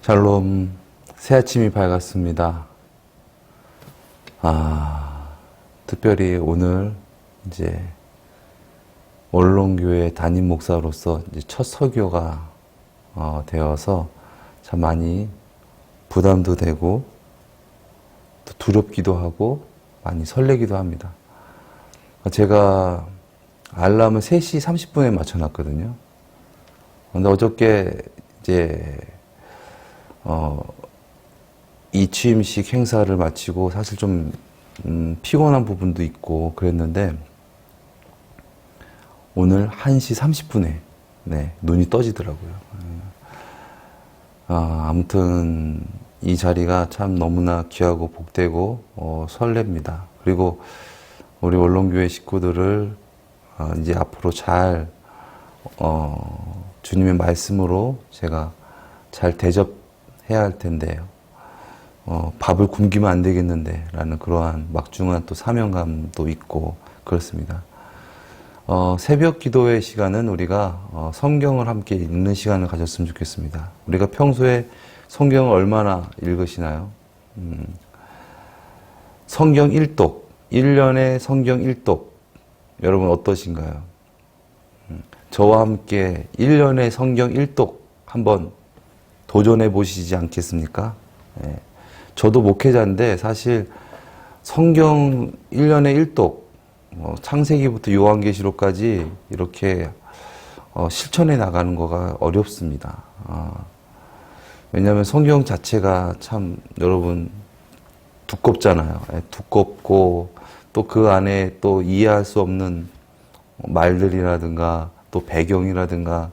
샬롬, 새 아침이 밝았습니다. 특별히 오늘 이제 언론교회 담임 목사로서 이제 첫 설교가 되어서 참 많이 부담도 되고 또 두렵기도 하고 많이 설레기도 합니다. 제가 알람을 3시 30분에 맞춰놨거든요. 근데 어저께 이제 이 취임식 행사를 마치고 사실 좀 피곤한 부분도 있고 그랬는데 오늘 1시 30분에 눈이 떠지더라고요. 아무튼 이 자리가 참 너무나 귀하고 복되고 설렙니다. 그리고 우리 언론교회 식구들을 이제 앞으로 잘 주님의 말씀으로 제가 잘 대접해야 할 텐데요. 밥을 굶기면 안 되겠는데 라는 그러한 막중한 또 사명감도 있고 그렇습니다. 새벽 기도의 시간은 우리가 성경을 함께 읽는 시간을 가졌으면 좋겠습니다. 우리가 평소에 성경을 얼마나 읽으시나요? 성경 1독, 1년에 성경 1독, 여러분 어떠신가요? 저와 함께 1년에 성경 1독 한번 도전해 보시지 않겠습니까? 예. 저도 목회자인데 사실 성경 1년에 1독, 창세기부터 요한계시록까지 이렇게 실천해 나가는 거가 어렵습니다. 왜냐하면 성경 자체가 참 여러분 두껍잖아요. 예, 두껍고 또 그 안에 또 이해할 수 없는 말들이라든가 또 배경이라든가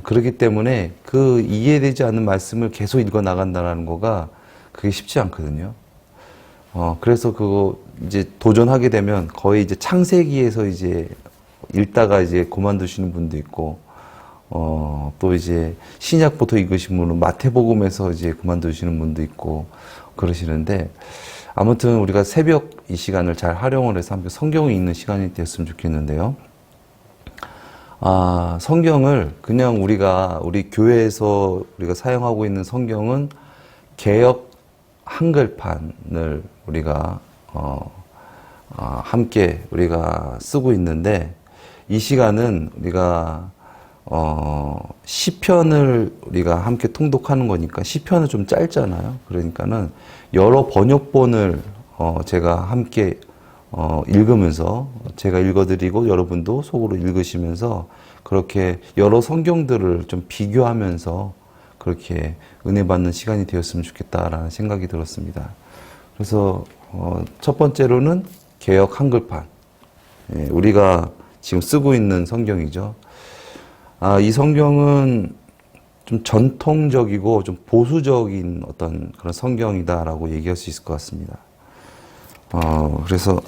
그렇기 때문에 그 이해되지 않는 말씀을 계속 읽어 나간다는 거가 그게 쉽지 않거든요. 그래서 그거 이제 도전하게 되면 거의 이제 창세기에서 이제 읽다가 이제 그만두시는 분도 있고, 또 이제 신약부터 읽으신 분은 마태복음에서 이제 그만두시는 분도 있고 그러시는데, 아무튼 우리가 새벽 이 시간을 잘 활용을 해서 함께 성경을 읽는 시간이 되었으면 좋겠는데요. 성경을 그냥 우리 교회에서 우리가 사용하고 있는 성경은 개역 한글판을 우리가 함께 우리가 쓰고 있는데 이 시간은 우리가 시편을 우리가 함께 통독하는 거니까 시편은 좀 짧잖아요. 그러니까는 여러 번역본을 제가 함께 읽으면서 제가 읽어드리고 여러분도 속으로 읽으시면서 그렇게 여러 성경들을 좀 비교하면서 그렇게 은혜 받는 시간이 되었으면 좋겠다라는 생각이 들었습니다. 그래서 첫 번째로는 개역 한글판, 우리가 지금 쓰고 있는 성경이죠. 이 성경은 좀 전통적이고 좀 보수적인 어떤 그런 성경이다라고 얘기할 수 있을 것 같습니다. 그래서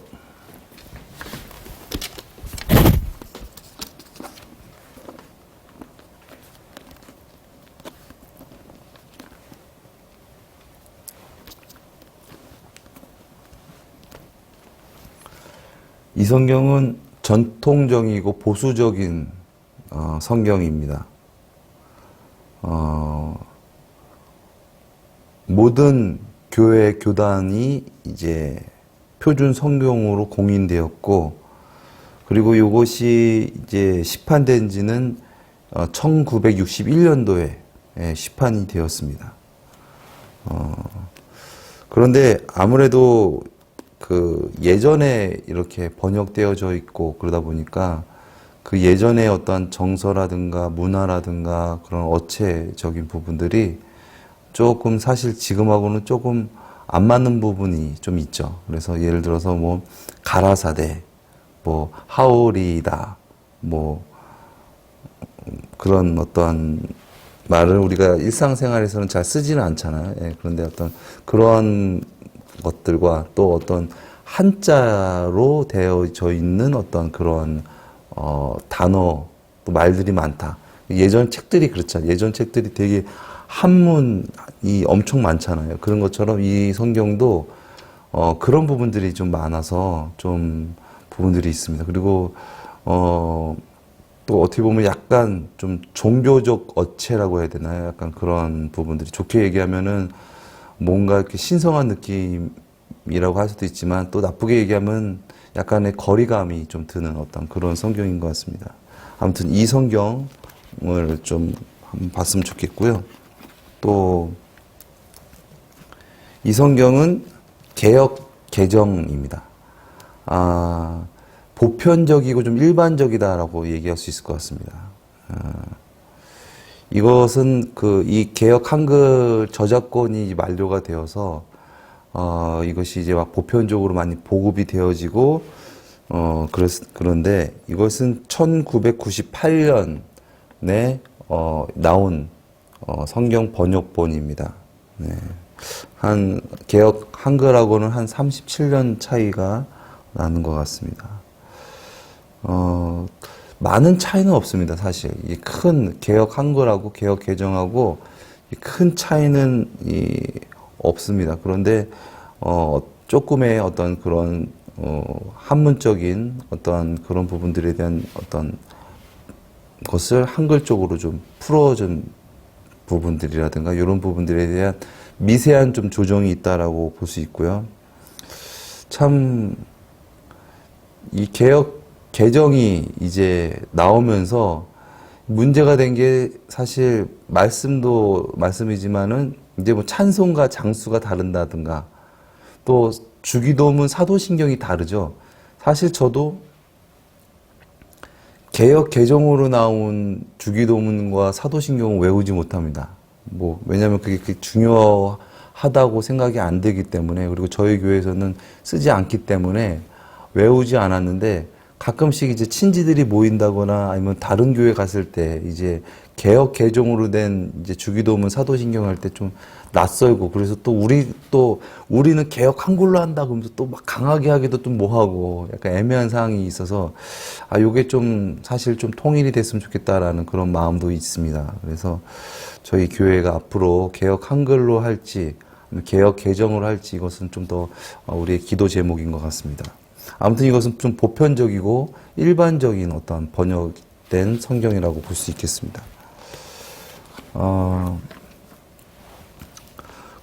이 성경은 전통적이고 보수적인 성경입니다. 모든 교회 교단이 이제 표준 성경으로 공인되었고, 그리고 이것이 이제 시판된 지는 1961년도에 시판이 되었습니다. 그런데 아무래도 그 예전에 이렇게 번역되어져 있고 그러다 보니까 그 예전의 어떤 정서라든가 문화라든가 그런 어체적인 부분들이 조금 사실 지금하고는 조금 안 맞는 부분이 좀 있죠. 그래서 예를 들어서 뭐 가라사대, 뭐 하오리다, 뭐 그런 어떤 말을 우리가 일상생활에서는 잘 쓰지는 않잖아요. 그런데 어떤 그러한 것들과 또 어떤 한자로 되어져 있는 어떤 그런 단어, 또 말들이 많다. 예전 책들이 그렇잖아요. 예전 책들이 되게 한문이 엄청 많잖아요. 그런 것처럼 이 성경도 그런 부분들이 좀 많아서 좀 부분들이 있습니다. 그리고 또 어떻게 보면 약간 좀 종교적 어체라고 해야 되나요? 약간 그런 부분들이 좋게 얘기하면은 뭔가 이렇게 신성한 느낌이라고 할 수도 있지만 또 나쁘게 얘기하면 약간의 거리감이 좀 드는 어떤 그런 성경인 것 같습니다. 아무튼 이 성경을 좀 한번 봤으면 좋겠고요. 또 이 성경은 개역 개정입니다. 보편적이고 좀 일반적이다라고 얘기할 수 있을 것 같습니다. 이것은 이 개역 한글 저작권이 만료가 되어서 이것이 이제 막 보편적으로 많이 보급이 되어지고 그런데 이것은 1998년에 나온 성경 번역본입니다. 네. 개역 한글하고는 한 37년 차이가 나는 것 같습니다. 많은 차이는 없습니다, 사실. 이 큰 개역 한글하고 개역 개정하고 큰 차이는 없습니다. 그런데, 조금의 어떤 그런, 한문적인 어떤 그런 부분들에 대한 어떤 것을 한글 쪽으로 좀 풀어준 부분들이라든가 이런 부분들에 대한 미세한 좀 조정이 있다라고 볼 수 있고요. 참, 이 개역 개정이 이제 나오면서 문제가 된 게 사실 말씀이지만은 이제 뭐 찬송가 장수가 다른다든가 또 주기도문 사도신경이 다르죠. 사실 저도 개역 개정으로 나온 주기도문과 사도신경을 외우지 못합니다. 왜냐면 그게 중요하다고 생각이 안 되기 때문에, 그리고 저희 교회에서는 쓰지 않기 때문에 외우지 않았는데, 가끔씩 이제 친지들이 모인다거나 아니면 다른 교회 갔을 때 이제 개역 개정으로 된 이제 주기도문 사도신경 할 때 좀 낯설고, 그래서 우리는 개역 한글로 한다 그러면서 또 막 강하게 하기도 좀 뭐하고 약간 애매한 상황이 있어서 요게 좀 사실 좀 통일이 됐으면 좋겠다라는 그런 마음도 있습니다. 그래서 저희 교회가 앞으로 개역 한글로 할지 개역 개정으로 할지 이것은 좀 더 우리의 기도 제목인 것 같습니다. 아무튼 이것은 좀 보편적이고 일반적인 어떤 번역된 성경이라고 볼 수 있겠습니다.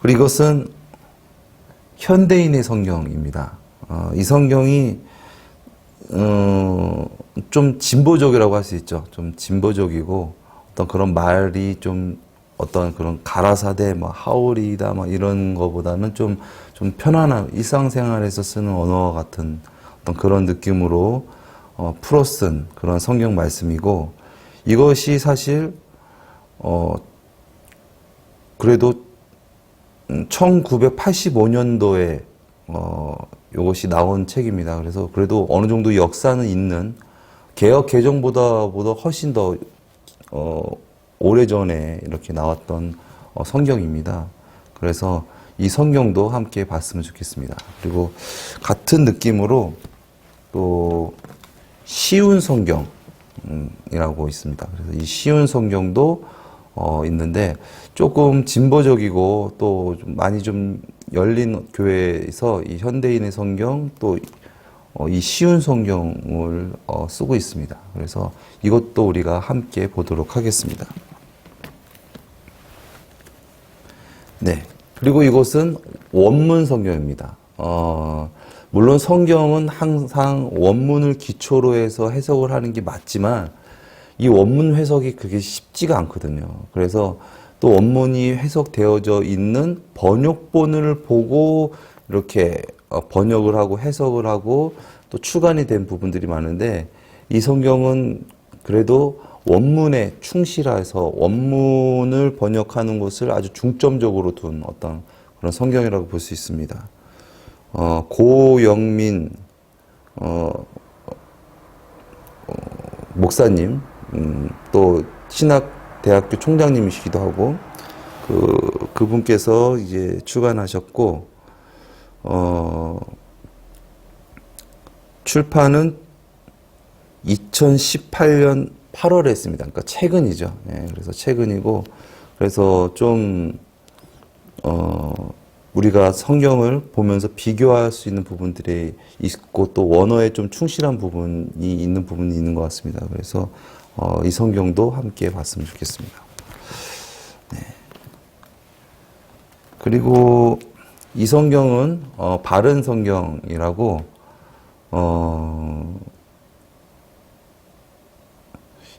그리고 이것은 현대인의 성경입니다. 이 성경이 좀 진보적이라고 할 수 있죠. 좀 진보적이고 어떤 그런 말이 좀 어떤 그런 가라사대, 하울이다, 이런 거보다는 좀 편안한 일상생활에서 쓰는 언어와 같은 어떤 그런 느낌으로 풀어 쓴 그런 성경 말씀이고, 이것이 사실 그래도 1985년도에 이것이 나온 책입니다. 그래서 그래도 어느 정도 역사는 있는, 개역 개정보다 훨씬 더 오래전에 이렇게 나왔던 성경입니다. 그래서 이 성경도 함께 봤으면 좋겠습니다. 그리고 같은 느낌으로 또 쉬운 성경이라고 있습니다. 그래서 이 쉬운 성경도 있는데 조금 진보적이고 또 많이 좀 열린 교회에서 이 현대인의 성경 또 이 쉬운 성경을 쓰고 있습니다. 그래서 이것도 우리가 함께 보도록 하겠습니다. 네. 그리고 이것은 원문 성경입니다. 물론 성경은 항상 원문을 기초로 해서 해석을 하는 게 맞지만 이 원문 해석이 그게 쉽지가 않거든요. 그래서 또 원문이 해석되어져 있는 번역본을 보고 이렇게 번역을 하고 해석을 하고 또 추간이 된 부분들이 많은데, 이 성경은 그래도 원문에 충실해서 원문을 번역하는 것을 아주 중점적으로 둔 어떤 그런 성경이라고 볼 수 있습니다. 고영민 목사님, 또 신학대학교 총장님이시기도 하고 그분께서 이제 출간하셨고, 출판은 2018년 8월에 했습니다. 그러니까 최근이죠. 예, 그래서 최근이고, 그래서 좀 우리가 성경을 보면서 비교할 수 있는 부분들이 있고 또 원어에 좀 충실한 부분이 있는 것 같습니다. 그래서 이 성경도 함께 봤으면 좋겠습니다. 네. 그리고 이 성경은 바른 성경이라고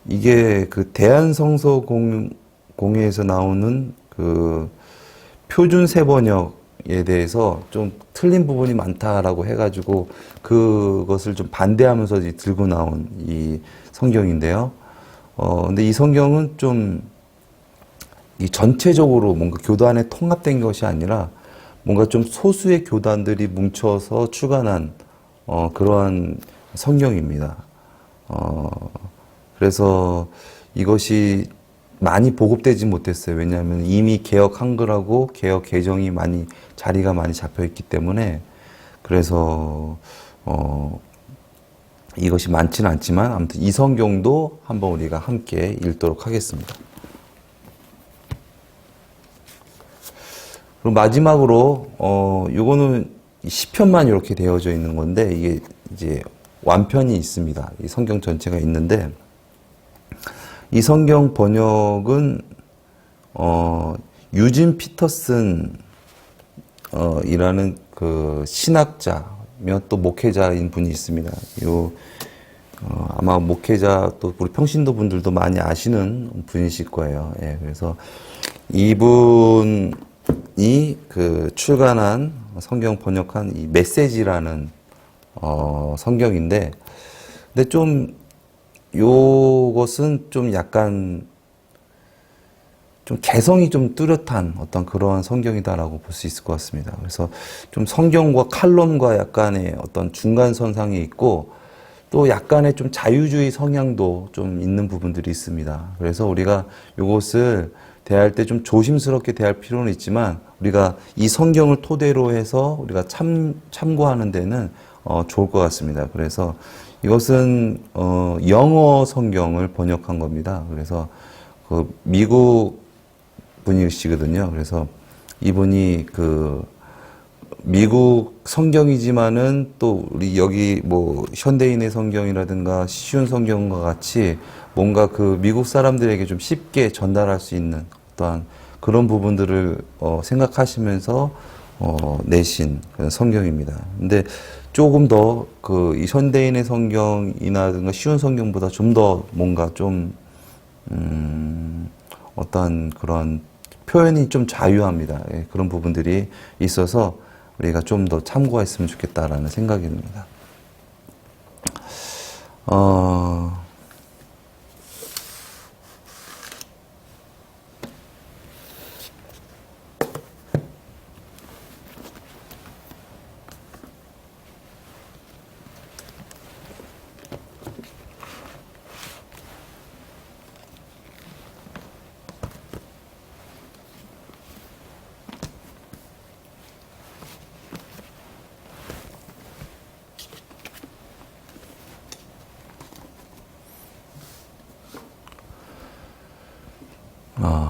이게 그 대한성서공회에서 나오는 그 표준 세번역에 대해서 좀 틀린 부분이 많다라고 해가지고 그것을 좀 반대하면서 들고 나온 이 성경인데요. 근데 이 성경은 좀 이 전체적으로 뭔가 교단에 통합된 것이 아니라 뭔가 좀 소수의 교단들이 뭉쳐서 출간한 그러한 성경입니다. 그래서 이것이 많이 보급되지 못했어요. 왜냐하면 이미 개역 한글하고 개역 개정이 자리가 많이 잡혀 있기 때문에 그래서 이것이 많지는 않지만 아무튼 이 성경도 한번 우리가 함께 읽도록 하겠습니다. 그리고 마지막으로 요거는 시편만 이렇게 되어져 있는 건데 이게 이제 완편이 있습니다. 이 성경 전체가 있는데 이 성경 번역은 유진 피터슨 이라는 그 신학자며 또 목회자인 분이 있습니다. 아마 목회자 또 우리 평신도 분들도 많이 아시는 분이실 거예요. 예, 그래서 이분이 그 출간한 성경 번역한 이 메시지라는 성경인데, 근데 좀 요것은 좀 약간 좀 개성이 좀 뚜렷한 어떤 그러한 성경이다라고 볼 수 있을 것 같습니다. 그래서 좀 성경과 칼럼과 약간의 어떤 중간선상에 있고 또 약간의 좀 자유주의 성향도 좀 있는 부분들이 있습니다. 그래서 우리가 이것을 대할 때 좀 조심스럽게 대할 필요는 있지만 우리가 이 성경을 토대로 해서 우리가 참고하는 데는 좋을 것 같습니다. 그래서 이것은 영어 성경을 번역한 겁니다. 그래서 그 미국 분이시거든요. 그래서 이분이 그 미국 성경이지만은 또 우리 여기 뭐 현대인의 성경이라든가 쉬운 성경과 같이 뭔가 그 미국 사람들에게 좀 쉽게 전달할 수 있는 어떠한 그런 부분들을 생각하시면서 내신 그런 성경입니다. 근데 조금 더 그 이 현대인의 성경이라든가 쉬운 성경보다 좀 더 뭔가 좀 어떤 그런 표현이 좀 자유합니다. 예, 그런 부분들이 있어서 우리가 좀 더 참고했으면 좋겠다라는 생각이 듭니다.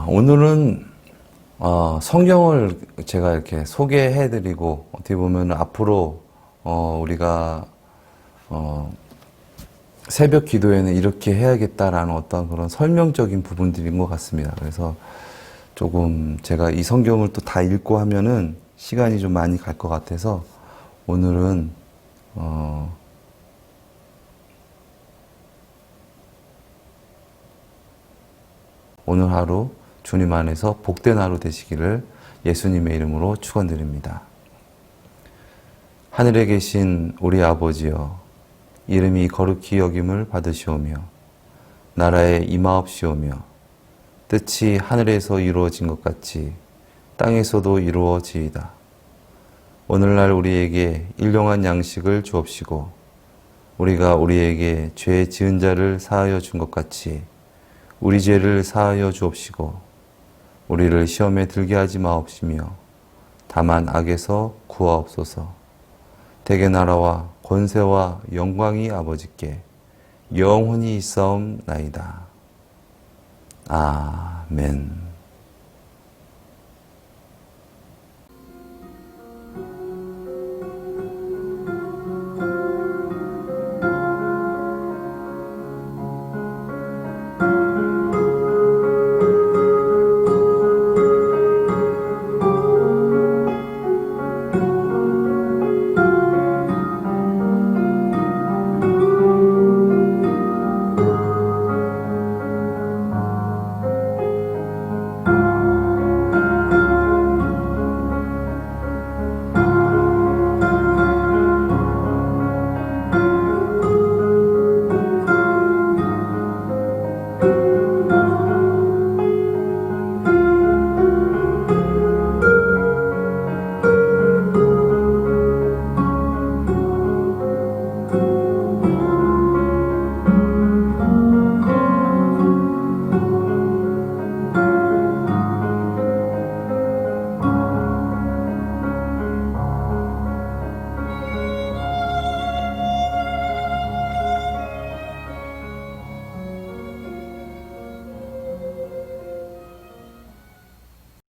오늘은 성경을 제가 이렇게 소개해드리고 어떻게 보면 앞으로 우리가 새벽 기도에는 이렇게 해야겠다라는 어떤 그런 설명적인 부분들인 것 같습니다. 그래서 조금 제가 이 성경을 또 다 읽고 하면은 시간이 좀 많이 갈 것 같아서 오늘은 오늘 하루 주님 안에서 복된 하루 되시기를 예수님의 이름으로 축원드립니다. 하늘에 계신 우리 아버지여, 이름이 거룩히 여김을 받으시오며 나라에 임하옵시오며 뜻이 하늘에서 이루어진 것 같이 땅에서도 이루어지이다. 오늘날 우리에게 일용할 양식을 주옵시고 우리가 우리에게 죄 지은 자를 사하여 준 것 같이 우리 죄를 사하여 주옵시고 우리를 시험에 들게 하지 마옵시며 다만 악에서 구하옵소서. 대개 나라와 권세와 영광이 아버지께 영원히 있사옵나이다. 아멘.